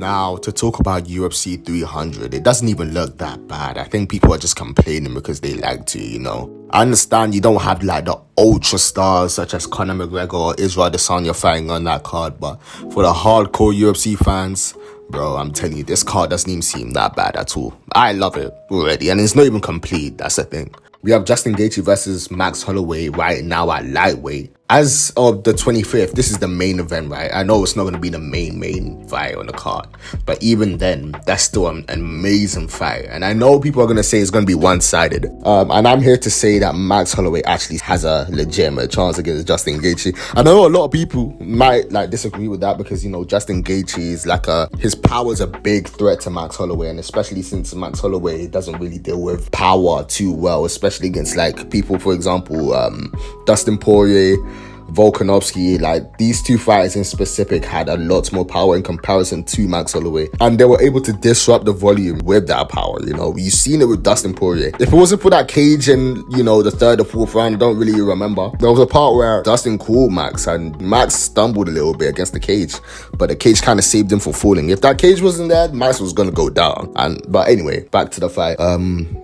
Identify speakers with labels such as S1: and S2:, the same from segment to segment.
S1: Now, to talk about UFC 300, it doesn't even look that bad. I think people are just complaining because they like to, I understand you don't have like the ultra stars such as Conor McGregor or Israel Adesanya fighting on that card, but for the hardcore UFC fans, bro, I'm telling you, this card doesn't even seem that bad at all. I love it already, and it's not even complete. That's the thing. We have Justin Gaethje versus Max Holloway right now at lightweight. As of the 25th, this is the main event, right? I know it's not going to be the main fight on the card, but even then, that's still an amazing fight. And I know people are going to say it's going to be one-sided. And I'm here to say that Max Holloway actually has a legitimate chance against Justin Gaethje. I know a lot of people might disagree with that because, Justin Gaethje is his power is a big threat to Max Holloway. And especially since Max Holloway doesn't really deal with power too well, especially against people, for example, Dustin Poirier, Volkanovski. These two fighters in specific had a lot more power in comparison to Max Holloway, and they were able to disrupt the volume with that power. You've seen it with Dustin Poirier. If it wasn't for that cage in the third or fourth round, I don't really remember, there was a part where Dustin called Max and Max stumbled a little bit against the cage, but the cage kind of saved him from falling. If that cage wasn't there, Max was gonna go down. But anyway, back to the fight.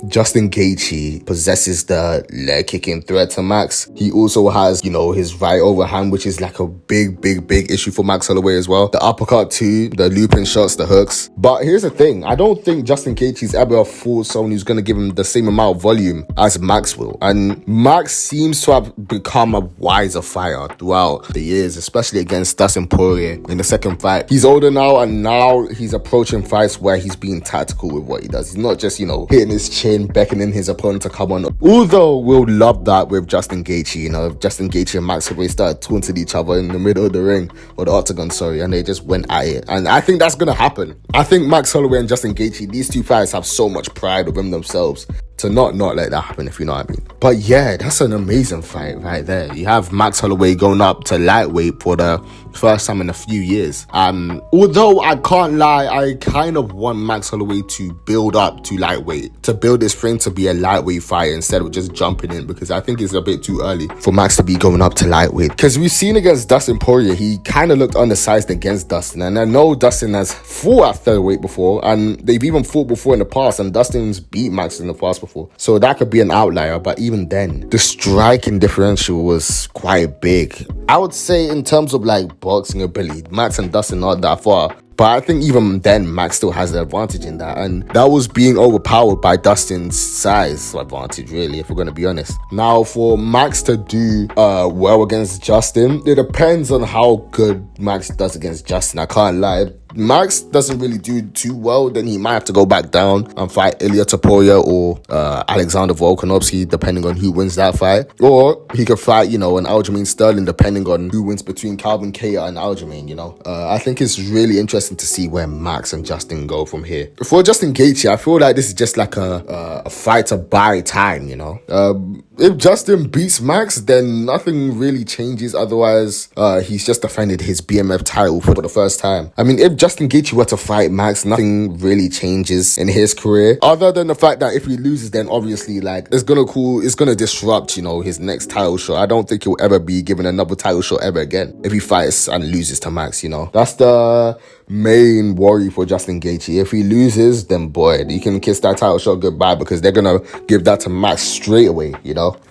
S1: Justin Gaethje possesses the leg kicking threat to Max. He also has his right overhand, which is a big issue for Max Holloway as well. The uppercut too, the looping shots, the hooks. But here's the thing, I don't think Justin Gaethje's ever fought someone who's going to give him the same amount of volume as Max will. And Max seems to have become a wiser fighter throughout the years, especially against Dustin Poirier in the second fight. He's older now, and now he's approaching fights where he's being tactical with what he does. He's not just, hitting his chin, beckoning his opponent to come on. Although we'll love that with Justin Gaethje, if Justin Gaethje and Max Holloway started taunting each other in the middle of the ring, or the octagon, and they just went at it. And I think that's going to happen. I think Max Holloway and Justin Gaethje, these two fighters have so much pride within themselves to not let that happen, if you know what I mean. But yeah, that's an amazing fight right there. You have Max Holloway going up to lightweight for the first time in a few years. Although I can't lie, I kind of want Max Holloway to build up to lightweight, to build his frame to be a lightweight fighter instead of just jumping in, because I think it's a bit too early for Max to be going up to lightweight. Because we've seen against Dustin Poirier, he kind of looked undersized against Dustin. And I know Dustin has fought at featherweight before, and they've even fought before in the past, and Dustin's beat Max in the past before. So that could be an outlier, but even then, the striking differential was quite big. I would say in terms of boxing ability, Max and Dustin not that far. But I think even then, Max still has the advantage in that. And that was being overpowered by Dustin's size advantage, really, if we're going to be honest. Now, for Max to do well against Justin, it depends on how good Max does against Justin. I can't lie. Max doesn't really do too well, then he might have to go back down and fight Ilia Topuria or Alexander Volkanovski, depending on who wins that fight. Or he could fight, an Aljamain Sterling, depending on who wins between Calvin Kattar and Aljamain, I think it's really interesting to see where Max and Justin go from here. For Justin Gaethje, I feel like this is just a fight to buy time, If Justin beats Max, then nothing really changes. Otherwise, he's just defended his BMF title for the first time. I mean, if Justin Gaethje were to fight Max, nothing really changes in his career, other than the fact that if he loses, then obviously it's gonna disrupt, his next title shot. I don't think he'll ever be given another title shot ever again if he fights and loses to Max. That's the main worry for Justin Gaethje. If he loses, then boy, you can kiss that title shot goodbye, because they're gonna give that to Max straight away,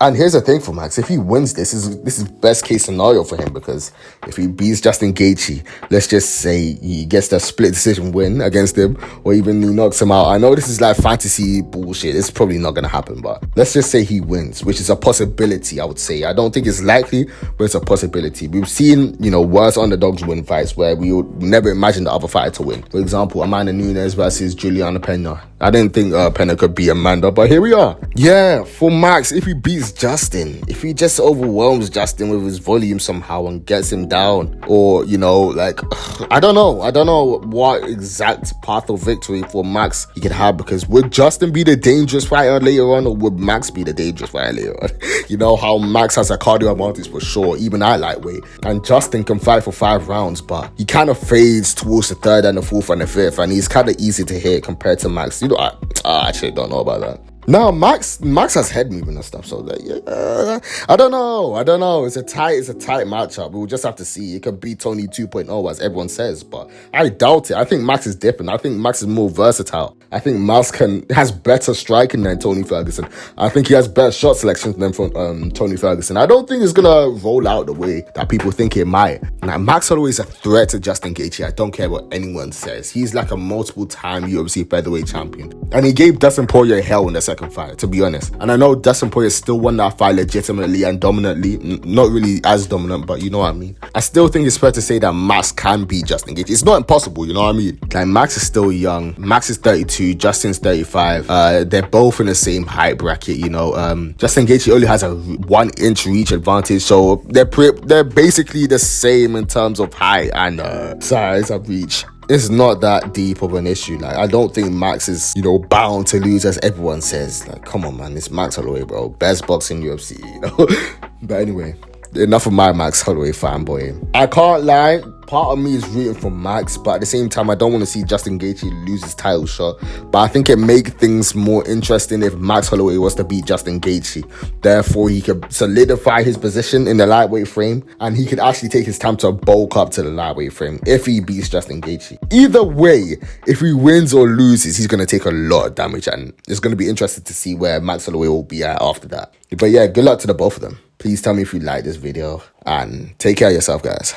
S1: And here's the thing for Max: if he wins this is best case scenario for him, because if he beats Justin Gaethje, let's just say he gets the split decision win against him, or even he knocks him out. I know this is fantasy bullshit. It's probably not gonna happen, but let's just say he wins, which is a possibility. I would say I don't think it's likely, but it's a possibility. We've seen worse underdogs win fights where we would never imagine the other fighter to win. For example, Amanda Nunes versus Juliana Pena. I didn't think Pena could beat Amanda, but here we are. Yeah, for Max, if he beats Justin, if he just overwhelms Justin with his volume somehow and gets him down, or I don't know what exact path of victory for Max he could have, because would Justin be the dangerous fighter later on, or would Max be the dangerous fighter later on? How Max has a cardio advantage for sure, even at lightweight, and Justin can fight for 5 rounds, but he kind of fades towards the third and the fourth and the fifth, and he's kind of easy to hit compared to Max. I actually don't know about that. No, Max has head movement and stuff. So like, yeah, I don't know. It's a tight matchup. We'll just have to see. It could be Tony 2.0 as everyone says, but I doubt it. I think Max is different. I think Max is more versatile. I think Max has better striking than Tony Ferguson. I think he has better shot selection than Tony Ferguson. I don't think it's gonna roll out the way that people think it might. Now, Max Holloway is a threat to Justin Gaethje. I don't care what anyone says. He's like a multiple-time UFC featherweight champion, and he gave Dustin Poirier hell in the second fight, to be honest. And I know Dustin Poirier still won that fight legitimately and dominantly. Not really as dominant, but you know what I mean. I still think it's fair to say that Max can beat Justin Gaethje. It's not impossible, you know what I mean? Like, Max is still young. Max is 32. Justin's 35. They're both in the same height bracket, you know. Justin Gaethje only has a 1-inch reach advantage, so they're basically the same in terms of height and size of reach. It's not that deep of an issue. Like, I don't think Max is, you know, bound to lose as everyone says. Like, come on, man. It's Max Holloway, bro. Best boxing UFC, you know? But anyway, enough of my Max Holloway fanboy. I can't lie. Part of me is rooting for Max, but at the same time, I don't want to see Justin Gaethje lose his title shot. But I think it makes things more interesting if Max Holloway was to beat Justin Gaethje. Therefore, he could solidify his position in the lightweight frame, and he could actually take his time to bulk up to the lightweight frame if he beats Justin Gaethje. Either way, if he wins or loses, he's going to take a lot of damage, and it's going to be interesting to see where Max Holloway will be at after that. But yeah, good luck to the both of them. Please tell me if you like this video, and take care of yourself, guys.